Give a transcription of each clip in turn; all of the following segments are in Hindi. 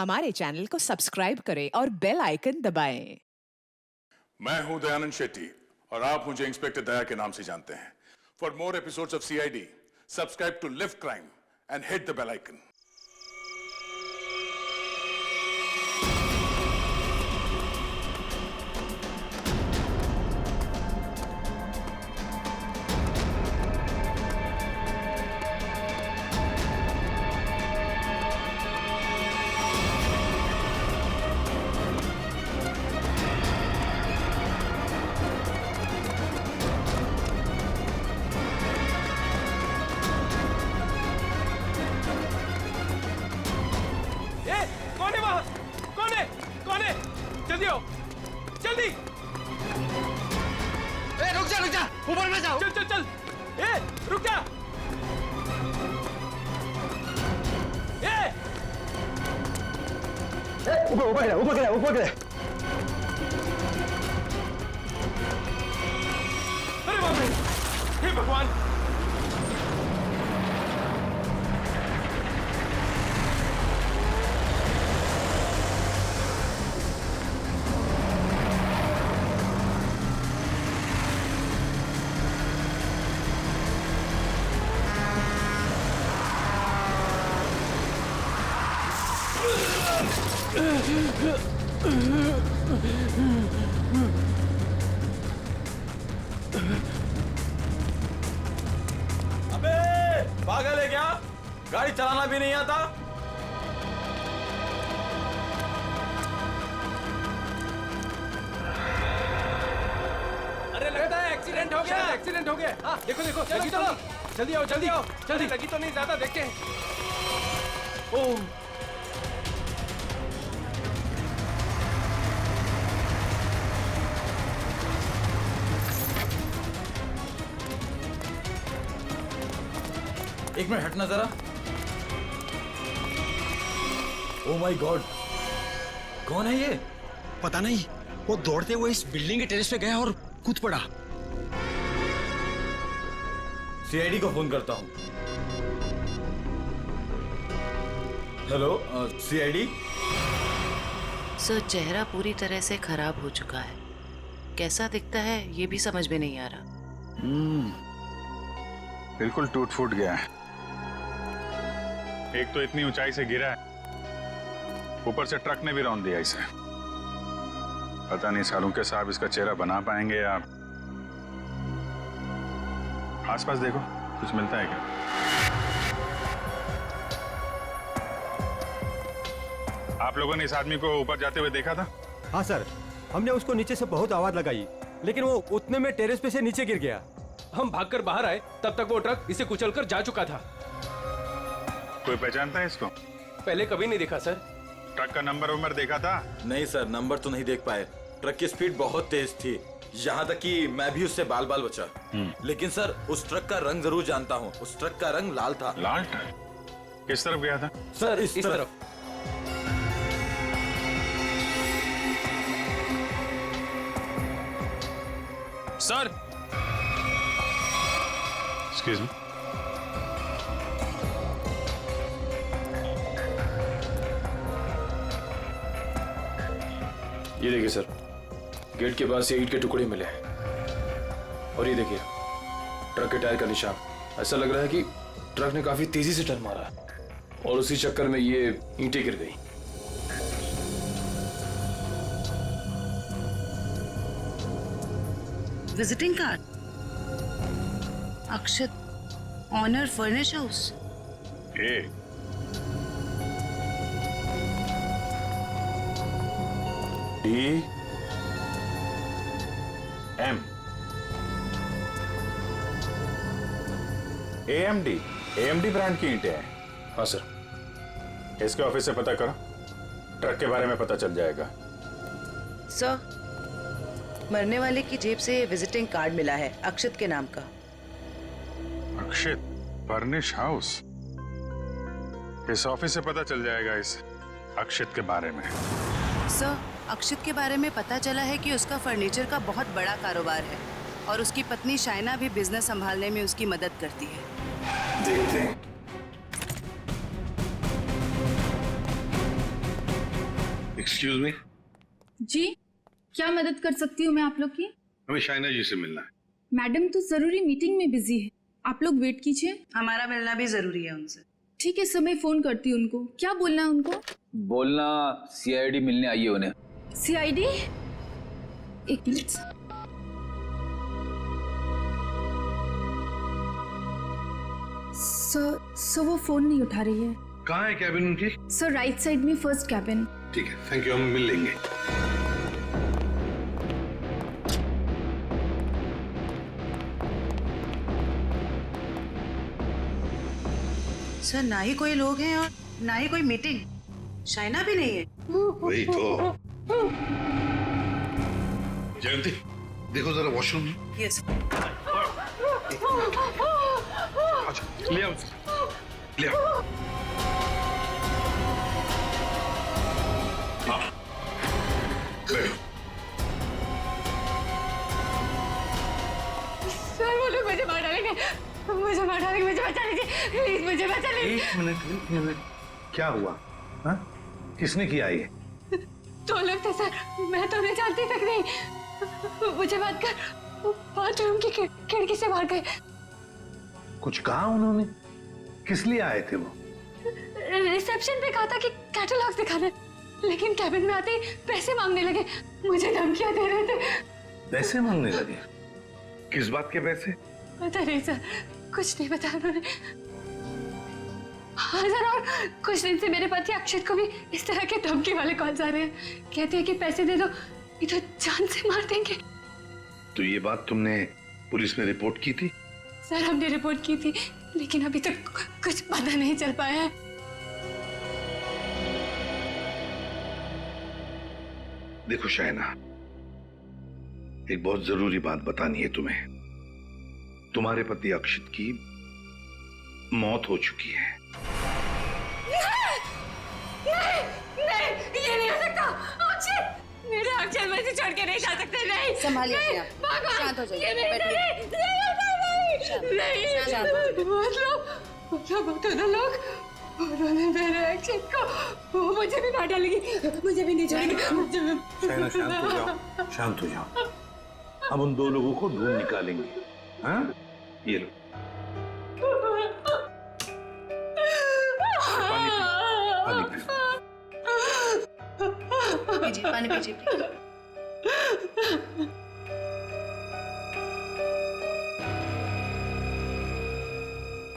हमारे चैनल को सब्सक्राइब करें और बेल आइकन दबाएं। मैं हूं दयानंद शेट्टी और आप मुझे इंस्पेक्टर दया के नाम से जानते हैं। For more episodes of CID, subscribe to LIV crime and hit the bell icon. जल्दी आओ, जल्दी। रुक जा, ऊपर में जाओ। चल चल चल, रुक जा। ऊपर गिरे। अरे बाप रे, हे भगवान। अबे पागल है क्या? गाड़ी चलाना भी नहीं आता? अरे लगता है एक्सीडेंट हो गया। एक्सीडेंट हो गया। हाँ देखो देखो, जल्दी चलो, जल्दी आओ, जल्दी आओ, जल्दी। लगी तो नहीं ज्यादा, देखते हैं। ओह एक मिनट हटना जरा। ओह माय गॉड, कौन है ये? पता नहीं, वो दौड़ते हुए इस बिल्डिंग के टेरेस पे गया और कूद पड़ा। सीआईडी को फोन करता हूँ। Hello CID. सर, चेहरा पूरी तरह से खराब हो चुका है। कैसा दिखता है ये भी समझ में नहीं आ रहा। बिल्कुल टूट फूट गया है। एक तो इतनी ऊंचाई से गिरा है, ऊपर से ट्रक ने भी रौंद दिया इसे। पता नहीं सालूके साहब इसका चेहरा बना पाएंगे या। आसपास देखो, कुछ मिलता है क्या? आप लोगों ने इस आदमी को ऊपर जाते हुए देखा था? हाँ सर, हमने उसको नीचे से बहुत आवाज लगाई, लेकिन वो उतने में टेरेस पे से नीचे गिर गया। हम भागकर बाहर आए, तब तक वो ट्रक इसे कुचलकर जा चुका था। कोई पहचानता है इसको? पहले कभी नहीं देखा सर। ट्रक का नंबर देखा था? नहीं सर, नंबर तो नहीं देख पाए। ट्रक की स्पीड बहुत तेज थी, यहाँ तक कि मैं भी उससे बाल बाल बचा। लेकिन सर, उस ट्रक का रंग जरूर जानता हूँ। उस ट्रक का रंग लाल था। लाल ट्रक? किस तरफ गया था? सर इस तरफ। Sir excuse me. ये देखिए सर, गेट के पास ये ईंट के टुकड़े मिले हैं। और ये देखिए ट्रक के टायर का निशान। ऐसा लग रहा है कि ट्रक ने काफी तेजी से टर्न मारा और उसी चक्कर में ये ईंटें गिर गई। Visiting card, Akshat, owner furnish house. DEM AMD brand की ईंटें हैं। हाँ सर। इसके ऑफिस से पता करो, ट्रक के बारे में पता चल जाएगा। सर, मरने वाले की जेब से विजिटिंग कार्ड मिला है, अक्षत के नाम का। अक्षत फर्निश हाउस? इस ऑफिस से पता चल जाएगा इस अक्षत के बारे में। सर, अक्षत के बारे में पता चला है कि उसका फर्नीचर का बहुत बड़ा कारोबार है और उसकी पत्नी शाइना भी बिजनेस संभालने में उसकी मदद करती है। देखते हैं। एक्सक्यूज मी, जी, क्या मदद कर सकती हूँ मैं आप लोग की? हमें शाइना जी से मिलना है। मैडम तो जरूरी मीटिंग में बिजी है, आप लोग वेट कीजिए। हमारा मिलना भी जरूरी है उनसे। ठीक है सर, मैं फोन करती हूँ उनको। क्या बोलना है उनको? बोलना सीआईडी मिलने आई है उन्हें। सीआईडी? एक मिनट। सर वो फोन नहीं उठा रही है। कहाँ है कैबिन उनकी? सर राइट साइड में फर्स्ट कैबिन। ठीक है, थैंक यू, हम मिल लेंगे। सर ना ही कोई लोग हैं और ना ही कोई मीटिंग। शाइना भी नहीं है। वही तो। जयंती, देखो जरा वॉशरूम में। यस। अच्छा, ले आओ, ले आओ। हाँ, बैठो। सर वो लोग मुझे मार डालेंगे, मुझे बचा लीजिए, प्लीज मुझे बचा लीजिए। एक मिनट, क्या हुआ? हाँ? किसने किया ये? दो लोग थे सर, मैं तो नहीं जानती तक नहीं। मुझे बात कर बाथरूम की खिड़की से मार गए। कुछ कहा उन्होंने? किस लिए आए थे वो? रिसेप्शन पे कहा था कि कैटलॉग्स दिखाने, लेकिन कैबिन में आते ही पैसे मांगने लगे, मुझे धमकियां दे रहे थे। पैसे मांगने लगे? किस बात के पैसे? पता नहीं सर, कुछ नहीं बताया उन्होंने। हाँ सर, और कुछ दिन से मेरे पति अक्षत को भी इस तरह के धमकी वाले कॉल्स आ रहे हैं। कहते हैं कि पैसे दे दो नहीं तो जान से मार देंगे। तो ये बात तुमने पुलिस में रिपोर्ट की थी? सर हमने रिपोर्ट की थी, लेकिन अभी तक कुछ पता नहीं चल पाया है। देखो शाइना, एक बहुत जरूरी बात बतानी है तुम्हें। तुम्हारे पति अक्षित की मौत हो चुकी है। नहीं, ये नहीं हो सकता। अक्षत, मेरे अक्षत मुझे छोड़ के नहीं जा सकते। नहीं, संभालिए अपने आप। शांत हो जाइए, बैठिए। मतलब दोनों लोग, उन्होंने मेरे अक्षत को, वो मुझे भी मार डालेंगे, मुझे भी नहीं छोड़ेंगे। शाइना शांत हो जाओ, शांत हो जाओ। हम उन दो लोगों को ढूंढ निकालेंगे। हाँ, ये लो पानी पियो। पीजिए, पानी पीजिए।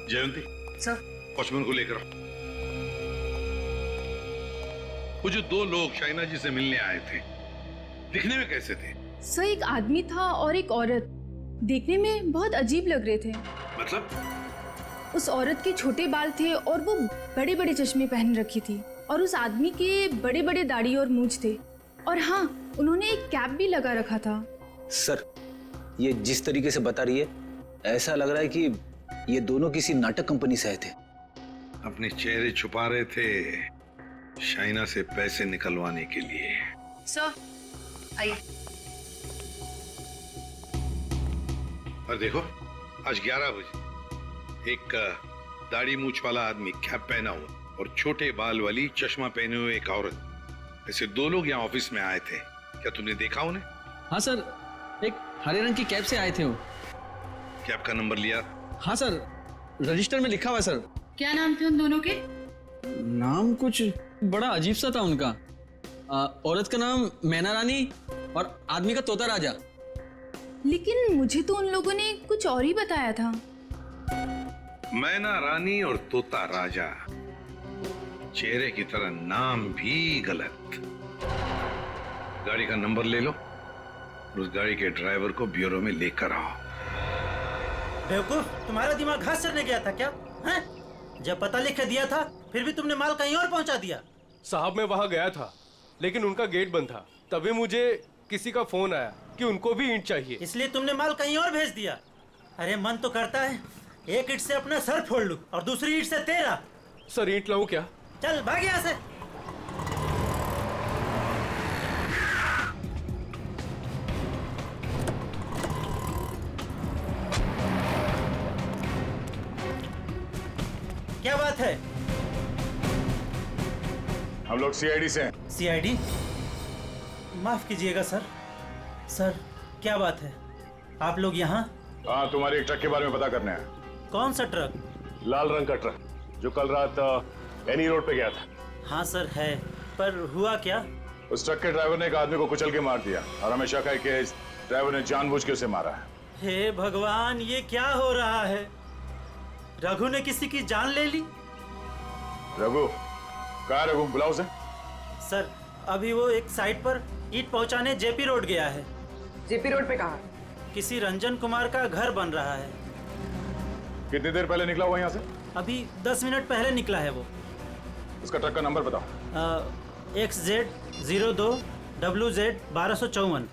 जयंती, सर। वॉचमैन को लेकर आओ। वो जो दो लोग शाइना जी से मिलने आए थे, दिखने में कैसे थे? सर एक आदमी था और एक औरत, देखने में बहुत अजीब लग रहे थे। मतलब? उस औरत के छोटे बाल थे और वो बड़े बड़े चश्मे पहन रखी थी, और उस आदमी के बड़े बड़े दाढ़ी और मूंछ थे, और हाँ उन्होंने एक कैप भी लगा रखा था। सर ये जिस तरीके से बता रही है, ऐसा लग रहा है कि ये दोनों किसी नाटक कंपनी से आए थे। अपने चेहरे छुपा रहे थे शाइना से पैसे निकलवाने के लिए। सर आइए। और देखो, आज 11 बजे एक दाढ़ी मूछ वाला आदमी कैप पहना हुआ और छोटे बाल वाली चश्मा पहने हुए एक औरत, ऐसे दो लोग यहाँ ऑफिस में आए थे। क्या तुमने देखा उन्हें? हाँ सर, एक हरे रंग की कैप से आए थे वो। कैप का नंबर लिया? हाँ सर, रजिस्टर में लिखा हुआ है सर। क्या नाम थे उन दोनों के? नाम कुछ बड़ा अजीब सा था उनका। औरत का नाम मैना रानी और आदमी का तोता राजा। लेकिन मुझे तो उन लोगों ने कुछ और ही बताया था। मैना रानी और तोता राजा, चेहरे की तरह नाम भी गलत। गाड़ी का नंबर ले लो और उस गाड़ी के ड्राइवर को ब्यूरो में लेकर आओ। बेवकूफ, तुम्हारा दिमाग घास चरने गया था क्या? हैं? जब पता लिख के दिया था फिर भी तुमने माल कहीं और पहुंचा दिया। साहब मैं वहां गया था, लेकिन उनका गेट बंद था। तभी मुझे किसी का फोन आया कि उनको भी ईंट चाहिए, इसलिए तुमने माल कहीं और भेज दिया। अरे मन तो करता है एक ईंट से अपना सर फोड़ लूं और दूसरी ईंट से तेरा। सर ईंट लाऊं क्या? चल भाग यहाँ से। क्या बात है? हम लोग सीआईडी से हैं। सीआईडी? माफ कीजिएगा सर। सर क्या बात है, आप लोग यहाँ? हाँ, तुम्हारे एक ट्रक के बारे में पता करना है। कौन सा ट्रक? लाल रंग का ट्रक जो कल रात एनी रोड पे गया था। हाँ सर है, पर हुआ क्या? उस ट्रक के ड्राइवर ने एक आदमी को कुचल के मार दिया और हमें शक है कि इस ड्राइवर ने जानबूझ के उसे मारा है। हे भगवान, ये क्या हो रहा है? रघु ने किसी की जान ले ली? रघु? कहाँ है रघु? बुलाओ उसे। सर अभी वो एक साइट पर ईंट पहुंचाने जेपी रोड गया है। जेपी रोड पे कहाँ? किसी रंजन कुमार का घर बन रहा है। कितनी देर पहले निकला हुआ यहाँ से? अभी 10 मिनट पहले निकला है वो। उसका ट्रक का नंबर बताओ। XZ02 WZ 1254।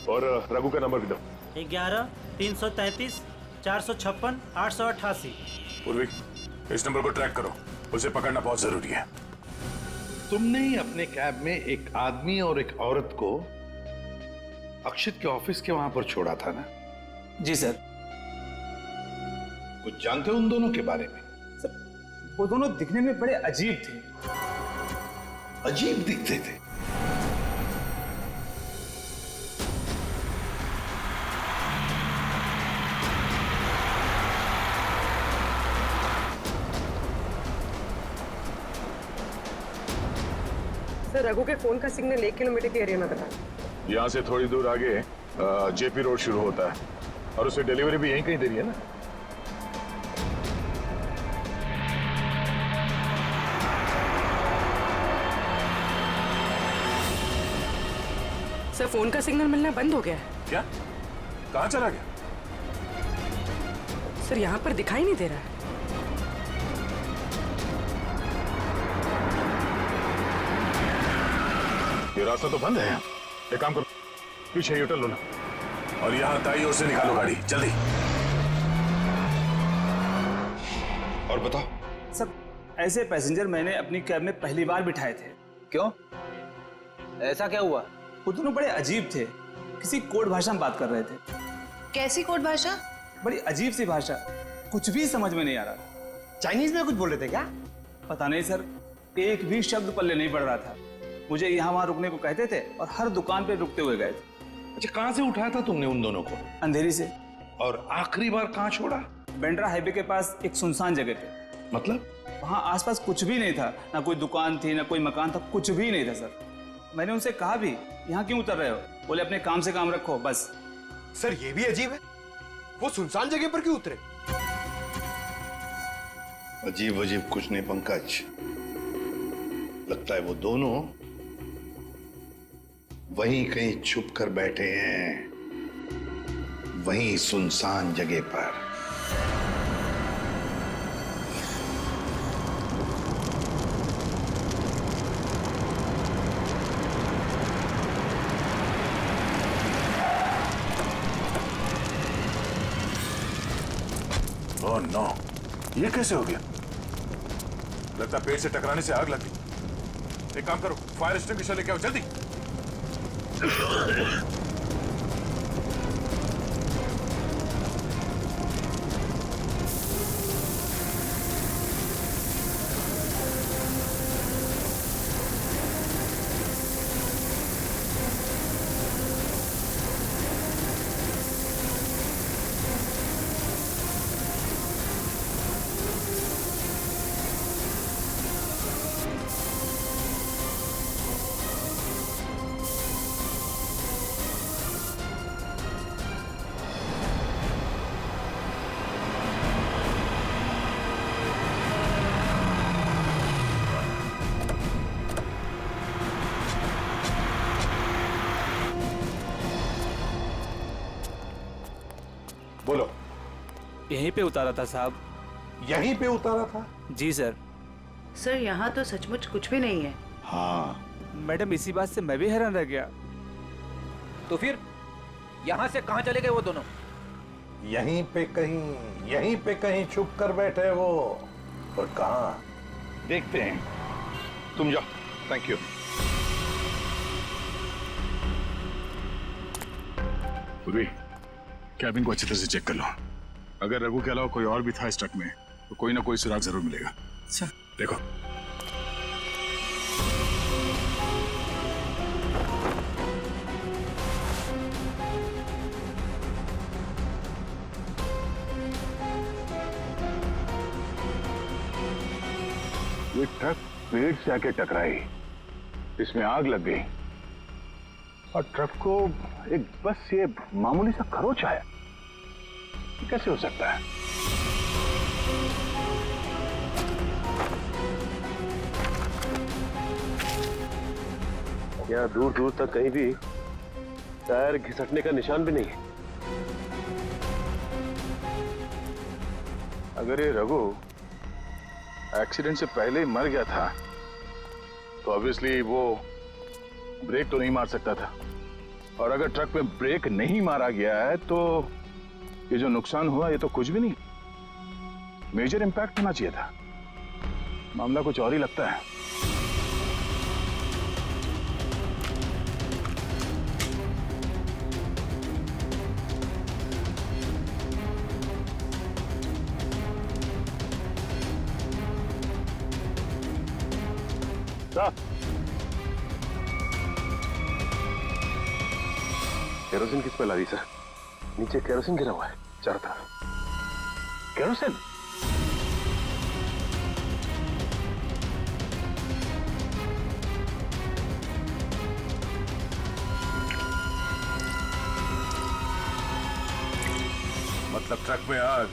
और रघु का नंबर भी दो। 11 333 456 888। पूर्वी, इस नंबर को ट्रैक करो, उसे पकड़ना बहुत जरूरी है। तुमने ही अपने कैब में एक आदमी और एक औरत को अक्षित के ऑफिस के वहां पर छोड़ा था ना? जी सर। कुछ जानते हो उन दोनों के बारे में? सर वो दोनों दिखने में बड़े अजीब थे। अजीब दिखते थे? सर रघु के फोन का सिग्नल 1 किलोमीटर के एरिया में बता। यहाँ से थोड़ी दूर आगे जेपी रोड शुरू होता है और उसे डिलीवरी भी यहीं कहीं दे रही है ना? सर फोन का सिग्नल मिलना बंद हो गया है। क्या? कहाँ चला गया? सर यहाँ पर दिखाई नहीं दे रहा है। ये रास्ता तो बंद है। एक काम करो, पीछे यूटर्न लो ना और यहाँ दाईं ओर से निकालो गाड़ी, जल्दी। और बताओ। सर ऐसे पैसेंजर मैंने अपनी कैब में पहली बार बिठाए थे। क्यों? ऐसा क्या हुआ? वो दोनों बड़े अजीब थे, किसी कोड भाषा में बात कर रहे थे। कैसी कोड भाषा? बड़ी अजीब सी भाषा, कुछ भी समझ में नहीं आ रहा। चाइनीज में कुछ बोल रहे थे क्या? पता नहीं सर, एक भी शब्द पल्ले नहीं पड़ रहा था। मुझे यहाँ वहाँ रुकने को कहते थे और हर दुकान पे रुकते हुए गए थे। अच्छा, कहाँ से उठाया था तुमने उन दोनों को? अंधेरी से। और आखिरी बार कहाँ छोड़ा? बेंड्रा हाईवे के पास एक सुनसान जगह पे। मतलब? वहाँ आसपास कुछ भी नहीं था, ना कोई दुकान थी ना कोई मकान था, कुछ भी नहीं था सर। मैंने उनसे कहा भी यहाँ क्यों उतर रहे हो? बोले अपने काम से काम रखो बस। सर ये भी अजीब है, वो सुनसान जगह पर क्यों उतरे? अजीब अजीब कुछ नहीं पंकज, लगता है वो दोनों वहीं कहीं छुप कर बैठे हैं, वहीं सुनसान जगह पर। ओह नो, ये कैसे हो गया? लगता पेड़ से टकराने से आग लग गई। एक काम करो, फायर एक्सटिंग्विशर लेके आओ जल्दी। बोलो। यहीं पे उतारा था साहब। यहीं पे उतारा था? जी सर। सर यहाँ तो सचमुच कुछ भी नहीं है। हाँ मैडम, इसी बात से मैं भी हैरान रह गया। तो फिर यहाँ से कहाँ चले गए वो दोनों? यहीं पे कहीं छुप कर बैठे वो। और कहाँ देखते हैं, तुम जाओ। Thank you. पूर्वी, कैबिन को अच्छी तरह से चेक कर लो। अगर रघु के अलावा कोई और भी था इस ट्रक में तो कोई ना कोई सुराग जरूर मिलेगा। अच्छा देखो। ट्रक पेड़ से आके टकराई, इसमें आग लग गई और ट्रक को एक बस ये मामूली सा खरोच आया। कैसे हो सकता है? यहाँ दूर दूर तक कहीं भी टायर घिसटने का निशान भी नहीं है। अगर ये रघु एक्सीडेंट से पहले ही मर गया था तो ऑब्वियसली वो ब्रेक तो नहीं मार सकता था, और अगर ट्रक में ब्रेक नहीं मारा गया है तो ये जो नुकसान हुआ ये तो कुछ भी नहीं, मेजर इंपैक्ट होना चाहिए था। मामला कुछ और ही लगता है। केरोसिन किस पे लगी सर? नीचे केरोसिन गिरा हुआ है चारों तरफ। केरोसिन? मतलब ट्रक में आग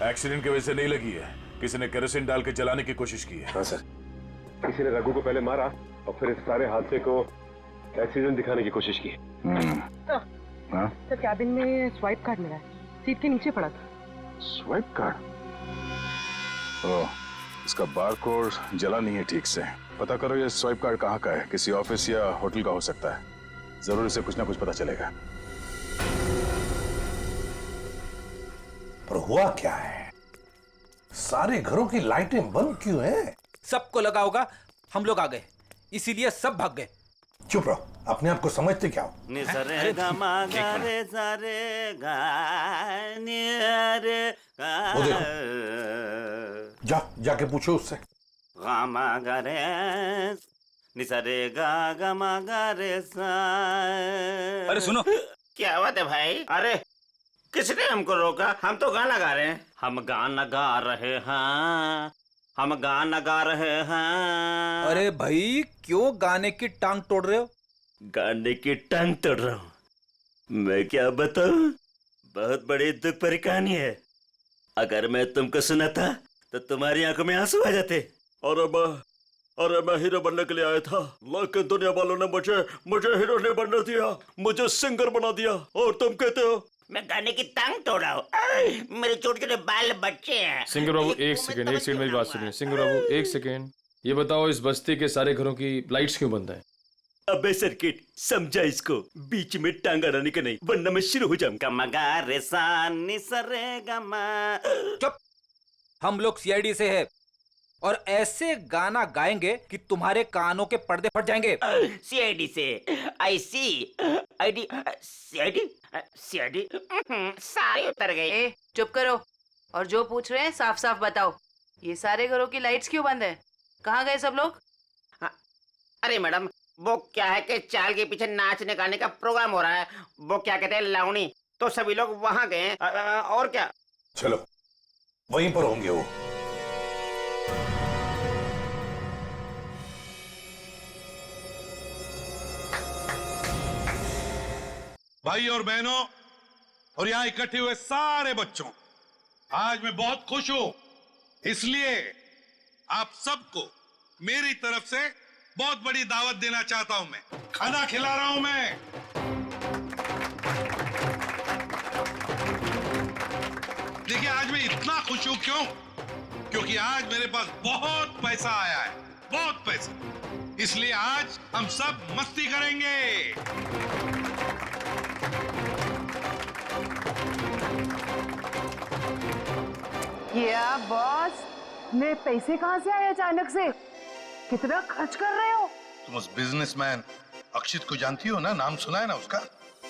एक्सीडेंट की वजह से नहीं लगी है, किसी ने केरोसिन डाल के जलाने की कोशिश की है। हाँ सर, किसी ने रघु को पहले मारा और फिर इस सारे हादसे को एक्सीडेंट दिखाने की कोशिश की। तो कैबिन में स्वाइप कार्ड मिला है, सीट के नीचे पड़ा था। Swipe card? ओह, इसका बारकोड जला नहीं है ठीक से। पता करो ये स्वाइप कार्ड कहाँ का है, किसी ऑफिस या होटल का हो सकता है। जरूर इसे कुछ ना कुछ पता चलेगा। पर हुआ क्या है? सारे घरों की लाइटें बंद क्यों हैं? सबको लगा होगा हम लोग आ गए, इसीलिए सब भाग गए। चुप रहो, अपने आप को समझते क्या हो? वो देखो, जाके पूछो उससे। अरे सुनो, क्या बात है भाई? अरे किसने हमको रोका? हम तो गाना गा रहे हैं। हम गाना गा रहे हैं, हम गाना गा रहे हैं। अरे भाई क्यों गाने की टांग तोड़ रहे हो? गाने की टांग तोड़ रहा हूँ? मैं क्या बताऊं, बहुत बड़ी दुख भरी कहानी है। अगर मैं तुमको सुनाता तो तुम्हारी आंखों में आंसू आ जाते। अरे मैं हीरो बनने के लिए आया था, लेकिन दुनिया वालों ने मुझे हीरो नहीं बनने दिया, मुझे सिंगर बना दिया। और तुम कहते हो मैं गाने की टांग तोड़ रहा हूँ? मेरे छोटे छोटे बाल बच्चे हैं। सिंगर बाबू एक सेकंड मेरी बात सुनिए। सिंगर बाबू एक सेकंड, ये बताओ इस बस्ती के सारे घरों की लाइट्स क्यों बंद है? अबे सर्किट, समझा इसको, बीच में टांग अड़ाने का नहीं, वरना मैं शुरू हो जाऊंगा। मगा रे सा नि सा रे गा मा। चुप, हम लोग सीआईडी से है और ऐसे गाना गाएंगे कि तुम्हारे कानों के पर्दे फट जाएंगे। सीआईडी से? आई सी आईडी सीआईडी सीआईडी सारे उतर गए। चुप करो और जो पूछ रहे हैं साफ साफ बताओ। ये सारे घरों की लाइट्स क्यों बंद है? कहाँ गए सब लोग? अरे मैडम, वो क्या है कि चाल के पीछे नाचने गाने का प्रोग्राम हो रहा है, वो क्या कहते हैं लावणी, तो सभी लोग वहां गए। और क्या? चलो वहीं पर होंगे वो। भाई और बहनों और यहाँ इकट्ठे हुए सारे बच्चों, आज मैं बहुत खुश हूं, इसलिए आप सबको मेरी तरफ से बहुत बड़ी दावत देना चाहता हूं। मैं खाना खिला रहा हूं। मैं देखिए, आज मैं इतना खुश हूं क्यों? क्योंकि आज मेरे पास बहुत पैसा आया है, बहुत पैसा। इसलिए आज हम सब मस्ती करेंगे। क्या बॉस, मेरे पैसे कहाँ से आए अचानक से? कितना खर्च कर रहे हो? तुम उस बिजनेसमैन अक्षित को जानती हो ना? नाम सुना है ना उसका?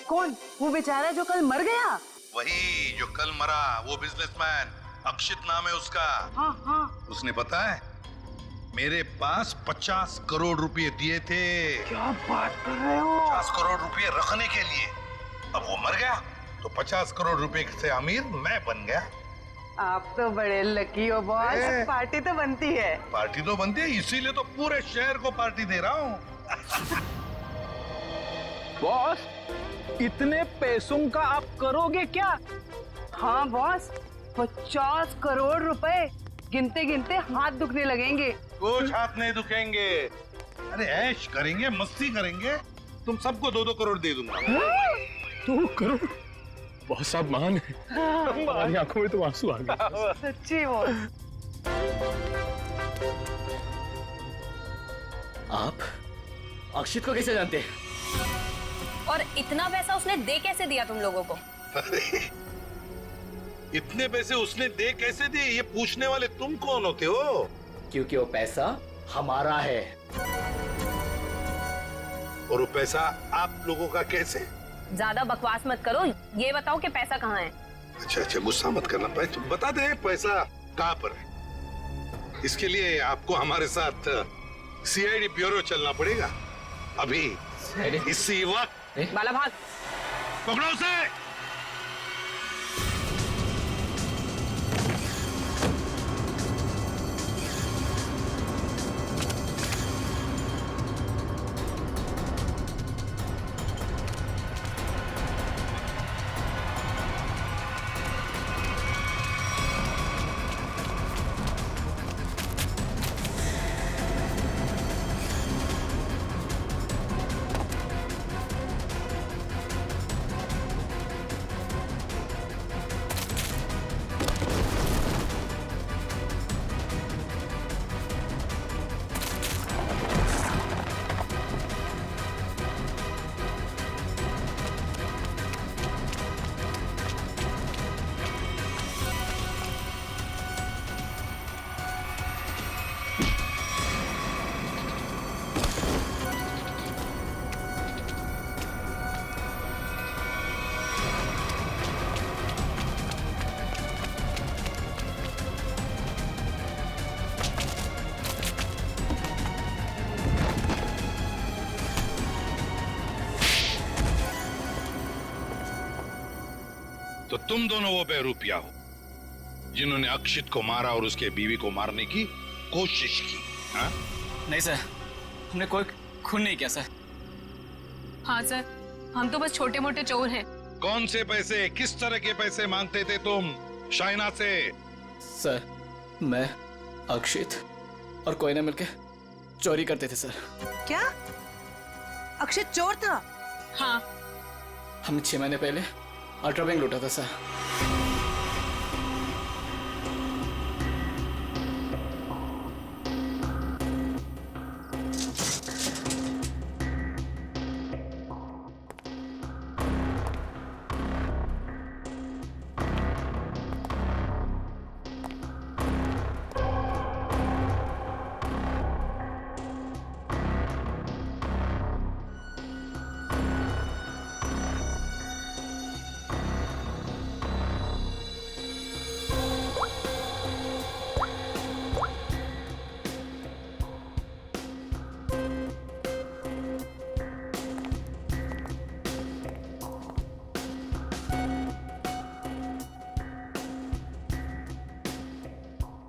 कौन? वो बेचारा जो कल मर गया? वही जो कल मरा, वो बिजनेसमैन अक्षित नाम है उसका। हाँ। उसने पता है मेरे पास 50 करोड़ रुपए दिए थे। क्या बात कर रहे हो? 50 करोड़ रुपए रखने के लिए। अब वो मर गया तो 50 करोड़ रुपए से अमीर मैं बन गया। आप तो बड़े लकी हो बॉस, पार्टी तो बनती है। पार्टी तो बनती है, इसीलिए तो पूरे शहर को पार्टी दे रहा हूँ। बॉस, इतने पैसों का आप करोगे क्या? हाँ बॉस, 50 करोड़ रुपए गिनते गिनते हाथ दुखने लगेंगे। कुछ हाथ नहीं दुखेंगे। अरे ऐश करेंगे, मस्ती करेंगे। तुम सबको 2-2 करोड़ दे दूंगा। 2 करोड़? बहुत साहब महान है। हमारी आंखों में तो आंसू आ गए। सच्ची बॉस। आप अक्षित को कैसे जानते हैं? और इतना पैसा उसने दे कैसे दिया तुम लोगों को? अरे इतने पैसे उसने दे कैसे दिए, ये पूछने वाले तुम कौन होते हो? क्योंकि वो पैसा हमारा है। और वो पैसा आप लोगों का कैसे? ज्यादा बकवास मत करो, ये बताओ कि पैसा कहाँ है? अच्छा, गुस्सा मत करना। तुम बता दे पैसा कहाँ पर है। इसके लिए आपको हमारे साथ सीआईडी ब्यूरो चलना पड़ेगा। अभी इसी वक्त। बाला भाग। पकड़ो उसे। तो तुम दोनों वो बेरूपिया हो जिन्होंने अक्षित को मारा और उसके बीवी को मारने की कोशिश की। हा? नहीं सर, हमने कोई खून नहीं किया सर। हाँ सर, हम तो बस छोटे मोटे चोर हैं। कौन से पैसे, किस तरह के पैसे मांगते थे तुम शाइना से? सर, मैं अक्षित और कोई ना मिलके चोरी करते थे सर। क्या अक्षित चोर था? हाँ। हमने 6 महीने पहले अल्ट्रा बैंक लूटा था सर।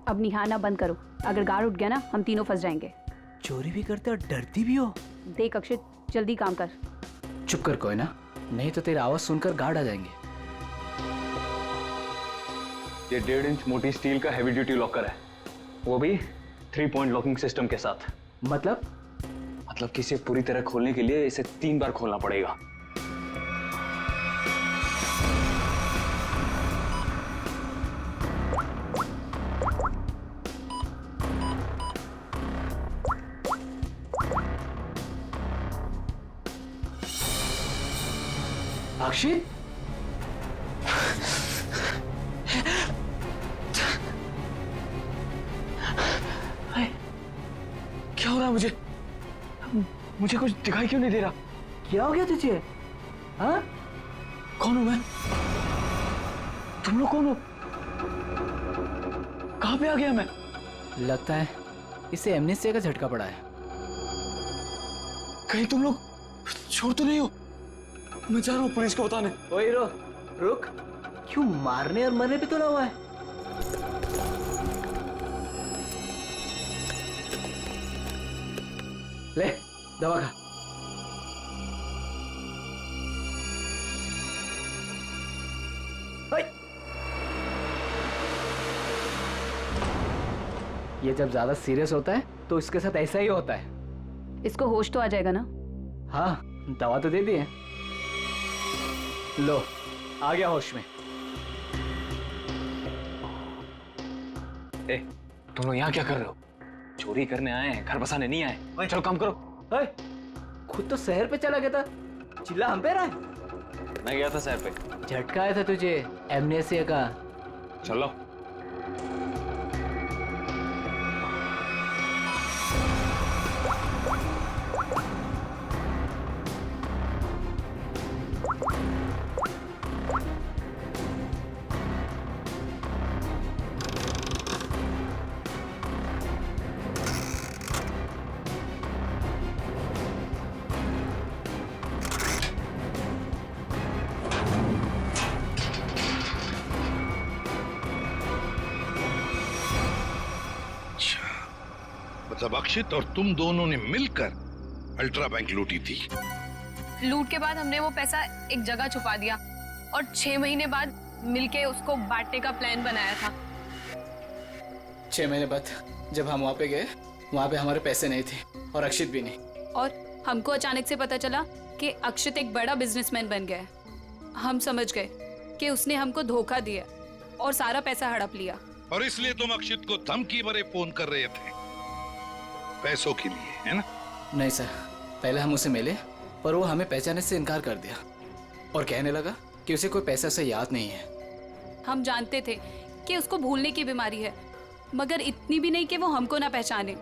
अब निहारना बंद करो, अगर गार्ड उठ गया ना हम तीनों फंस जाएंगे। चोरी भी करते और डरती भी हो। देख अक्षित, जल्दी काम कर। चुप कर कोई ना, नहीं तो तेरी आवाज सुनकर गार्ड आ जाएंगे। ये 1.5 इंच मोटी स्टील का हैवी ड्यूटी लॉकर है, वो भी 3 पॉइंट लॉकिंग सिस्टम के साथ। मतलब कि इसे पूरी तरह खोलने के लिए इसे 3 बार खोलना पड़ेगा। अक्षित, क्या हो रहा है मुझे कुछ दिखाई क्यों नहीं दे रहा? क्या हो गया तुझे? हाँ? कौन हूं मैं? तुम लोग कौन हो? कहां पे आ गया मैं? लगता है इसे एमनेस्टिया का झटका पड़ा है। कहीं तुम लोग छोड़ तो नहीं हो? मैं जा रहा हूँ पुलिस को बताने। ओए रुक, क्यों मारने और मरने पे तुला हुआ है? ले दवा खा। ये जब ज्यादा सीरियस होता है तो इसके साथ ऐसा ही होता है। इसको होश तो आ जाएगा ना? हाँ, दवा तो दे दी है। लो, आ गया होश में। ए, तुम लोग यहाँ क्या कर रहे हो? चोरी करने आए हैं, घर बसाने नहीं आए। चलो काम करो। खुद तो शहर पे चला गया था, चिल्ला हम पे रहा है। मैं गया था शहर पे। झटका आया था तुझे एमनेसिया का। चलो। मतलब अक्षित और तुम दोनों ने मिलकर अल्ट्रा बैंक लूटी थी। लूट के बाद हमने वो पैसा एक जगह छुपा दिया और 6 महीने बाद मिलके उसको बांटने का प्लान बनाया था। 6 महीने बाद जब हम वहाँ पे गए, वहाँ पे हमारे पैसे नहीं थे और अक्षित भी नहीं। और हमको अचानक से पता चला कि अक्षित एक बड़ा बिजनेसमैन बन गया है। हम समझ गए कि उसने हमको धोखा दिया और सारा पैसा हड़प लिया। और इसलिए तुम अक्षित को धमकी भरे फोन कर रहे थे पैसों के लिए, है ना? नहीं सर, पहले हम उसे मिले पर वो हमें पहचानने से इनकार कर दिया और कहने लगा कि उसे कोई पैसा से याद नहीं है। हम जानते थे कि उसको भूलने की बीमारी है, मगर इतनी भी नहीं कि वो हमको ना पहचाने।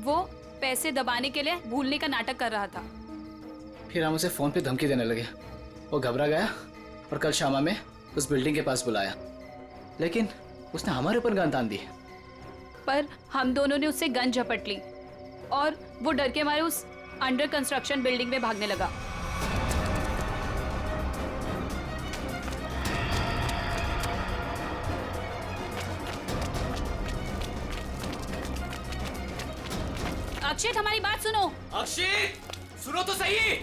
वो पैसे दबाने के लिए भूलने का नाटक कर रहा था। फिर हम उसे फोन पे धमकी देने लगे। वो घबरा गया और कल शामा में उस बिल्डिंग के पास बुलाया, लेकिन उसने हमारे ऊपर गन तान दी। पर हम दोनों ने उससे गन झपट ली और वो डर के मारे उस अंडर कंस्ट्रक्शन बिल्डिंग में भागने लगा। अक्षित, हमारी बात सुनो। अक्षित, सुनो तो सही।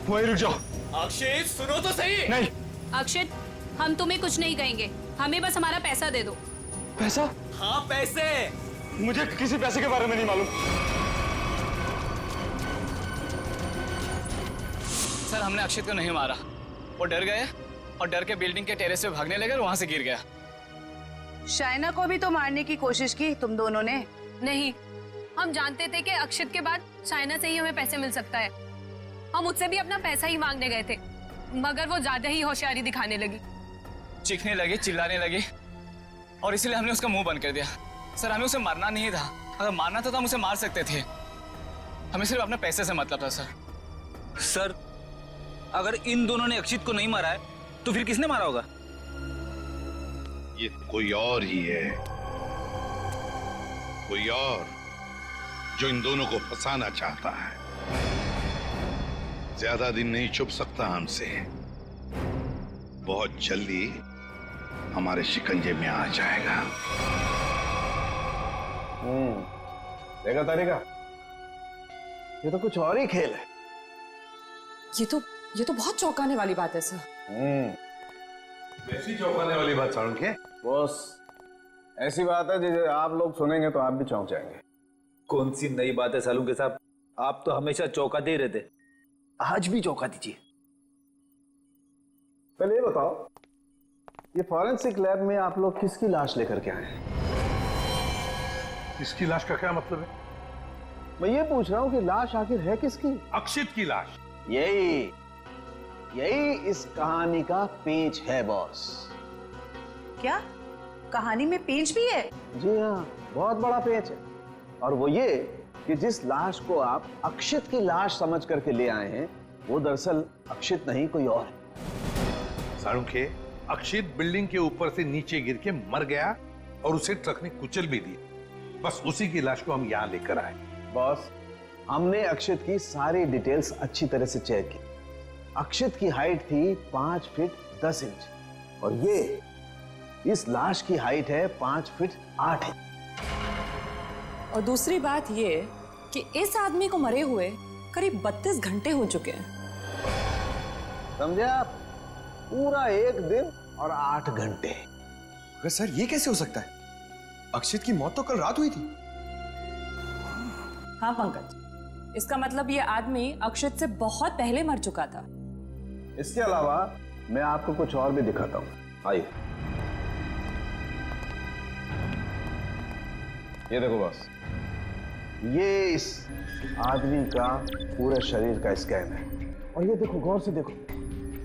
वहीं रुक जाओ। अक्षित, सुनो तो सही। नहीं अक्षित, हम तुम्हें कुछ नहीं कहेंगे, हमें बस हमारा पैसा दे दो। पैसा? हाँ पैसे। मुझे किसी पैसे के बारे में नहीं मालूम। सर, हमने अक्षित को नहीं मारा। वो डर गए और डर के बिल्डिंग के टेरेस पे भागने लगे और वहां से गिर गया। शाइना को भी तो मारने की कोशिश की तुम दोनों ने। नहीं, हम जानते थे कि अक्षित के बाद शाइना से ही हमें पैसे मिल सकता है। हम उससे भी अपना पैसा ही मांगने गए थे, मगर वो ज्यादा ही होशियारी दिखाने लगी। चीखने लगी, चिल्लाने लगी और इसलिए हमने उसका मुंह बंद कर दिया। सर, हमें उसे मारना नहीं था। अगर मारना था तो हम उसे मार सकते थे। हमें सिर्फ अपने पैसे से मतलब था। सर, अगर इन दोनों ने अक्षित को नहीं मारा है तो फिर किसने मारा होगा? ये कोई और ही है, कोई और जो इन दोनों को फंसाना चाहता है। ज्यादा दिन नहीं छुप सकता हमसे, बहुत जल्दी हमारे शिकंजे में आ जाएगा। देखा तारिका, ये तो कुछ और ही खेल है। ये तो बहुत चौंकाने वाली बात है सर। ऐसी चौंकाने वाली बात सारुण के? बॉस, ऐसी बात है जिसे आप लोग सुनेंगे तो आप भी चौंक जाएंगे। कौन सी नई बात है सालू के साहब? आप तो हमेशा चौंकाते ही रहते, आज भी चौंका दीजिए। पहले ये बताओ, ये फॉरेंसिक लैब में आप लोग किसकी लाश लेकर के आए हैं? इसकी लाश का क्या मतलब है? मैं ये पूछ रहा हूं कि लाश आखिर है किसकी? अक्षित की लाश। यही इस कहानी का पेच है बॉस। क्या कहानी में पेच भी है? जी हाँ, बहुत बड़ा पेच है। और वो ये कि जिस लाश को आप अक्षित की लाश समझ करके ले आए हैं, वो दरअसल अक्षित नहीं, कोई और है। सारुण के, अक्षित बिल्डिंग के ऊपर से नीचे गिर के मर गया और उसे ट्रक ने कुचल भी दिया। बस उसी की लाश को हम यहाँ लेकर आए। बॉस, हमने अक्षित की सारी डिटेल्स अच्छी तरह से चेक की। अक्षित की हाइट थी 5 फीट 10 इंच और ये इस लाश की हाइट है 5 फीट 8 इंच। और दूसरी बात ये कि इस आदमी को मरे हुए करीब 32 घंटे हो चुके हैं। समझे आप? पूरा 1 दिन और 8 घंटे। अगर सर ये कैसे हो सकता है? अक्षित की मौत तो कल रात हुई थी। हाँ पंकज, इसका मतलब ये आदमी अक्षित से बहुत पहले मर चुका था। इसके अलावा मैं आपको कुछ और भी दिखाता हूं। आइए, ये देखो बॉस, ये इस आदमी का पूरे शरीर का स्कैन है। और ये देखो, गौर से देखो,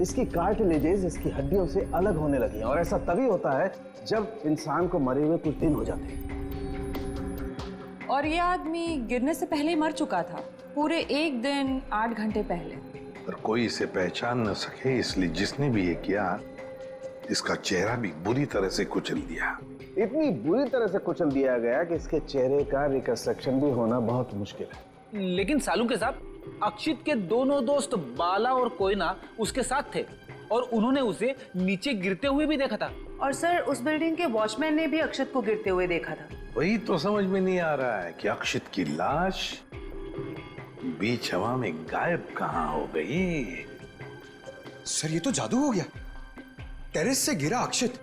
इसकी कार्टिलेजेस इसकी हड्डियों से अलग होने लगी हैं। और ऐसा तभी होता है जब इंसान को मरे हुए कुछ दिन हो जाते हैं। और ये आदमी गिरने से पहले ही मर चुका था, पूरे 1 दिन 8 घंटे पहले। पर कोई इसे पहचान न सके, इसलिए जिसने भी ये किया इसका चेहरा भी बुरी तरह से कुचल दिया। इतनी बुरी तरह से कुचल दिया गया कि इसके चेहरे का रिकंस्ट्रक्शन भी होना बहुत मुश्किल है। लेकिन सालू के साथ अक्षित के दोनों दोस्त बाला और कोयना उसके साथ थे और उन्होंने उसे नीचे गिरते हुए भी देखा था। और सर, उस बिल्डिंग के वॉचमैन ने भी अक्षित को गिरते हुए देखा था। वही तो समझ में नहीं आ रहा है कि अक्षित की लाश बीच हवा में गायब कहां हो गई। सर ये तो जादू हो गया। टेरेस से गिरा अक्षित,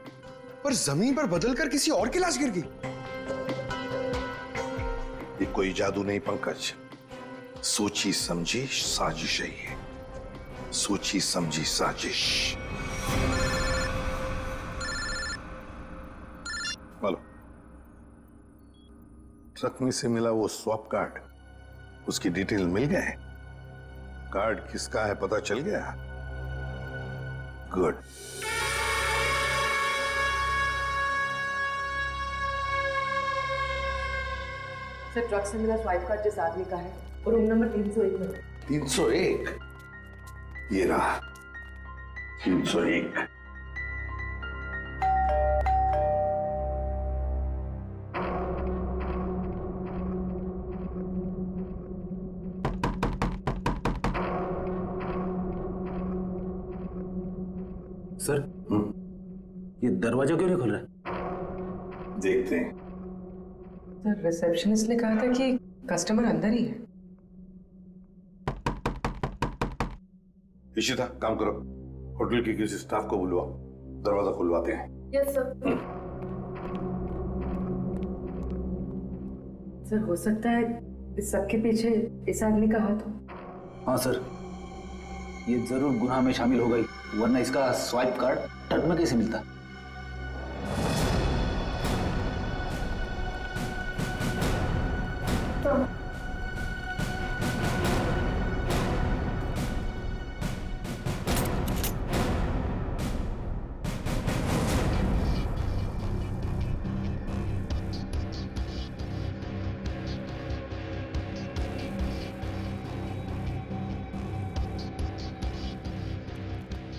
पर जमीन पर बदलकर किसी और की लाश गिर गई। ये कोई जादू नहीं पंकज, सोची समझी साजिश है ये, सोची समझी साजिश। बोलो, ट्रक में से मिला वो स्वैप कार्ड, उसकी डिटेल मिल गए? कार्ड किसका है पता चल गया? गुड। सर, ट्रक से मिला स्वाइप कार्ड जिस आदमी का है और रूम नंबर 301 में। 301? ये रहा 301। सर, ये दरवाजा क्यों नहीं खुल रहा है? देखते हैं। सर, रिसेप्शनिस्ट ने कहा था कि कस्टमर अंदर ही है। इशिता, काम करो, होटल के किसी स्टाफ को बुलवाओ, दरवाजा खुलवाते हैं। Yes sir. सर, हो सकता है इस सबके पीछे इस आदमी का हाथ हो। हाँ सर, ये जरूर गुनाह में शामिल हो गई, वरना इसका स्वाइप कार्ड ट्रक में कैसे मिलता?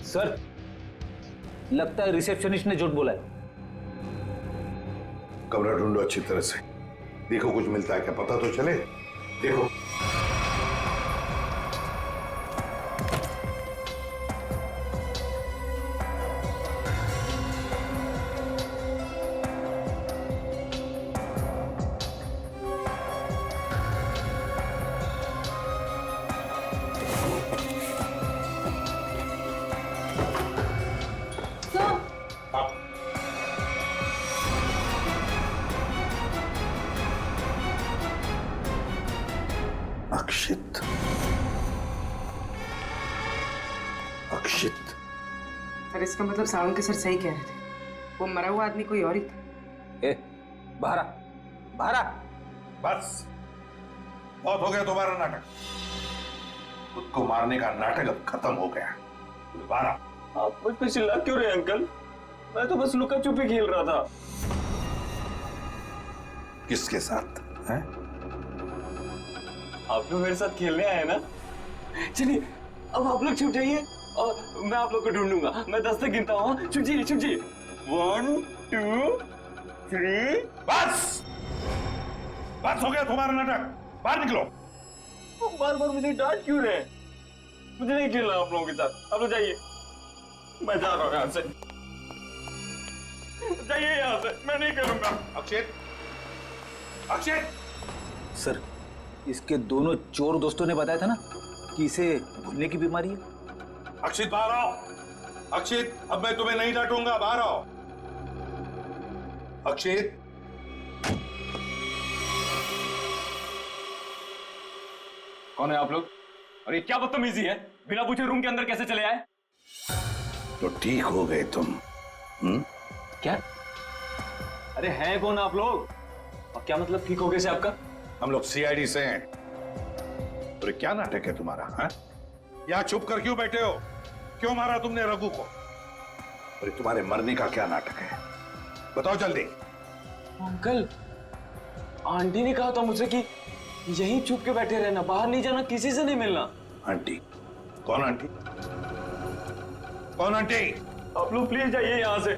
सर, लगता है रिसेप्शनिस्ट ने झूठ बोला है। कमरा ढूंढो अच्छी तरह से, देखो कुछ मिलता है क्या, पता तो चले। देखो। अक्षित, अक्षित। सर, इसका मतलब सावंत के सर सही कह रहे थे, वो मरा हुआ आदमी कोई और ही था। ए, बाहर आ, बाहर आ। बस, बहुत हो गया तुम्हारा नाटक। खुद को मारने का नाटक अब खत्म हो गया। दोबारा। आप मुझ पे चिल्ला क्यों रहे अंकल? मैं तो बस लुका छुपी खेल रहा था। किसके साथ हैं? आप लोग मेरे साथ खेलने आए ना? चलिए, अब आप लोग छुप जाइए और मैं आप लोग को ढूंढूंगा। मैं 10 तक गिनता हूँ। छुप जाइए, छुप जाइए। 1 2 3। बस, बस हो गया तुम्हारा नाटक। बाहर निकलो। बार बार मुझे डांट क्यों रहे हैं? मुझे नहीं खेलना आप लोगों के साथ। आप लोग जाइए, मैं जा रहा हूँ यहाँ से। जाइए यहाँ से, मैं नहीं खेलूंगा। अक्षय, अक्षय! सर, इसके दोनों चोर दोस्तों ने बताया था ना कि इसे भूलने की बीमारी है। अक्षित बाहर आओ। अक्षित, अब मैं तुम्हें नहीं डांटूंगा, बाहर आओ। अक्षित, कौन है आप लोग? और ये क्या बदतमीजी है? बिना पूछे रूम के अंदर कैसे चले आए? तो ठीक हो गए तुम। क्या? अरे हैं कौन आप लोग? और क्या मतलब ठीक हो गए से आपका? हम लोग सीआईडी से हैं। तो ये क्या नाटक है तुम्हारा? हाँ? यहाँ छुप कर क्यों बैठे हो? क्यों मारा तुमने रघु को? और ये तुम्हारे मरने का क्या नाटक है? बताओ जल्दी। अंकल, आंटी ने कहा था मुझसे कि यहीं छुप के बैठे रहना, बाहर नहीं जाना, किसी से नहीं मिलना। आंटी? कौन आंटी? कौन आंटी? आप लोग प्लीज जाइए यहाँ से।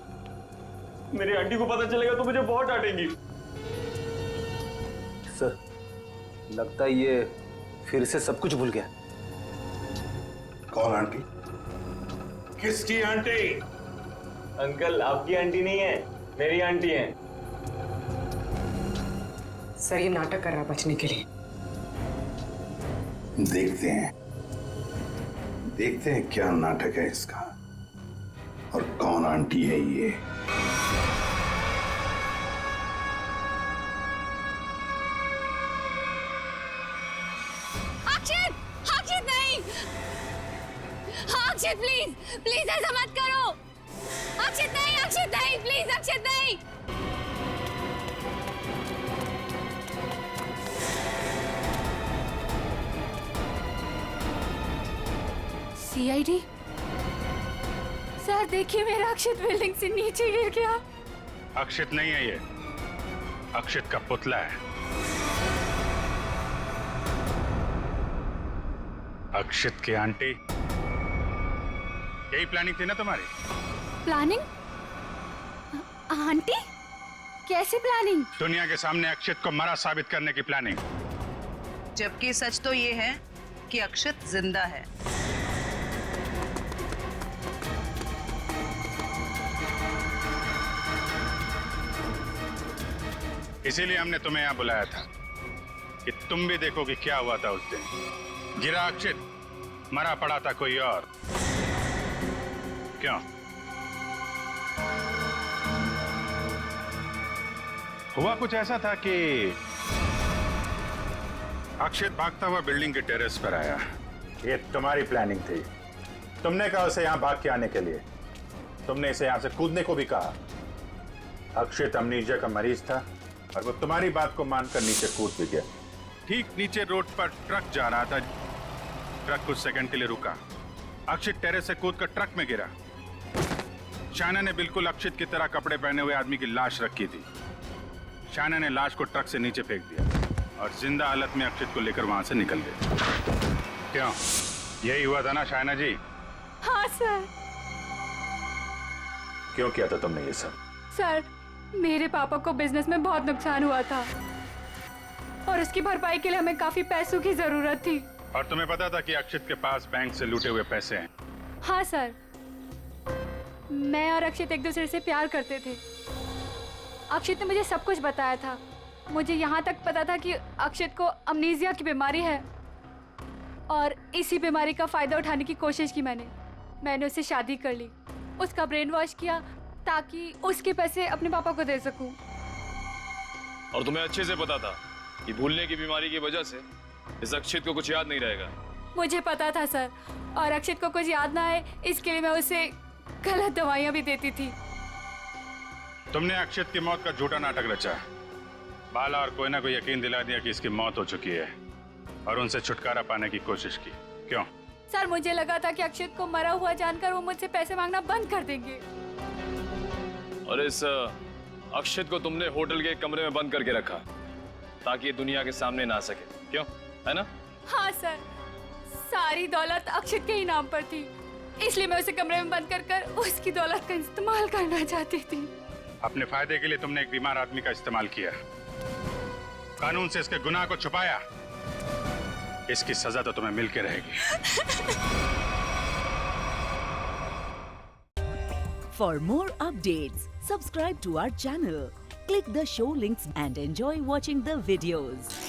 मेरी आंटी को पता चलेगा तो मुझे बहुत डांटेंगी। सर, लगता है ये फिर से सब कुछ भूल गया। कौन आंटी? किसकी आंटी? अंकल, आपकी आंटी नहीं है, मेरी आंटी है। सर, ये नाटक कर रहा है बचने के लिए। देखते हैं क्या नाटक है इसका और कौन आंटी है ये। अक्षित! अक्षित नहीं! अक्षित प्लीज, प्लीज ऐसा मत करो। अक्षित नहीं, अक्षित नहीं, प्लीज अक्षित नहीं। सीआईडी? सर देखिए, मेरा अक्षित बिल्डिंग से नीचे गिर गया। अक्षित नहीं है ये, अक्षित का पुतला है। अक्षित की आंटी, यही प्लानिंग थी ना तुम्हारी? प्लानिंग? आंटी? कैसे प्लानिंग? दुनिया के सामने अक्षित को मरा साबित करने की प्लानिंग। जबकि सच तो ये है कि अक्षित जिंदा है। इसीलिए हमने तुम्हें यहां बुलाया था कि तुम भी देखो कि क्या हुआ था उस दिन। गिरा अक्षित, मरा पड़ा था कोई और। क्यों? हुआ कुछ ऐसा था कि अक्षित भागता हुआ बिल्डिंग के टेरेस पर आया। ये तुम्हारी प्लानिंग थी। तुमने कहा उसे यहां भाग के आने के लिए। तुमने इसे यहां से कूदने को भी कहा। अक्षित अमनीजिया का मरीज था और वो तुम्हारी बात को मानकर नीचे कूद भी गया। ठीक नीचे रोड पर ट्रक जा रहा था। ट्रक कुछ सेकंड के लिए रुका। अक्षित टेरेस से कूदकर ट्रक में गिरा। शायना ने बिल्कुल अक्षित की तरह कपड़े पहने हुए आदमी की लाश रखी थी। शायना ने लाश को ट्रक से नीचे फेंक दिया और जिंदा हालत में अक्षित को लेकर वहां से निकल गई। क्यों? यही हुआ था ना शायना जी? हाँ सर। क्यों किया था तुमने ये सब? सर, मेरे पापा को बिजनेस में बहुत नुकसान हुआ था और उसकी भरपाई के लिए हमें काफी पैसों की जरूरत थी। और तुम्हें पता था कि अक्षित के पास बैंक से लूटे हुए पैसे हैं? हाँ सर, मैं और अक्षित एक दूसरे से प्यार करते थे। अक्षित ने मुझे सब कुछ बताया था। मुझे यहाँ तक पता था कि अक्षित को अमनीजिया की बीमारी है और इसी बीमारी का फायदा उठाने की कोशिश की मैंने उससे शादी कर ली, उसका ब्रेन वॉश किया ताकि उसके पैसे अपने पापा को दे सकूं। और तुम्हें अच्छे से पता था कि भूलने की बीमारी की वजह से इस अक्षित को कुछ याद नहीं रहेगा। मुझे पता था सर, और अक्षित को कुछ याद ना आए इसके लिए मैं उसे गलत दवाइयां भी देती थी। तुमने अक्षित की मौत का झूठा नाटक रचा। बाला और कोई ना कोई यकीन दिला दिया कि इसकी मौत हो चुकी है और उनसे छुटकारा पाने की कोशिश की। क्यों? सर, मुझे लगा था कि अक्षित को मरा हुआ जानकर वो मुझसे पैसे मांगना बंद कर देंगे। और इस अक्षित को तुमने होटल के कमरे में बंद करके रखा ताकि ये दुनिया के सामने ना आ सके। क्यों? है ना? हाँ सर, सारी दौलत अक्षित के ही नाम पर थी, इसलिए मैं उसे कमरे में बंद कर उसकी दौलत का इस्तेमाल करना चाहती थी। अपने फायदे के लिए तुमने एक बीमार आदमी का इस्तेमाल किया, कानून से इसके गुनाह को छुपाया इसकी सजा तो तुम्हें मिलके रहेगी। For more updates, subscribe to our channel, click the show links and enjoy watching the videos.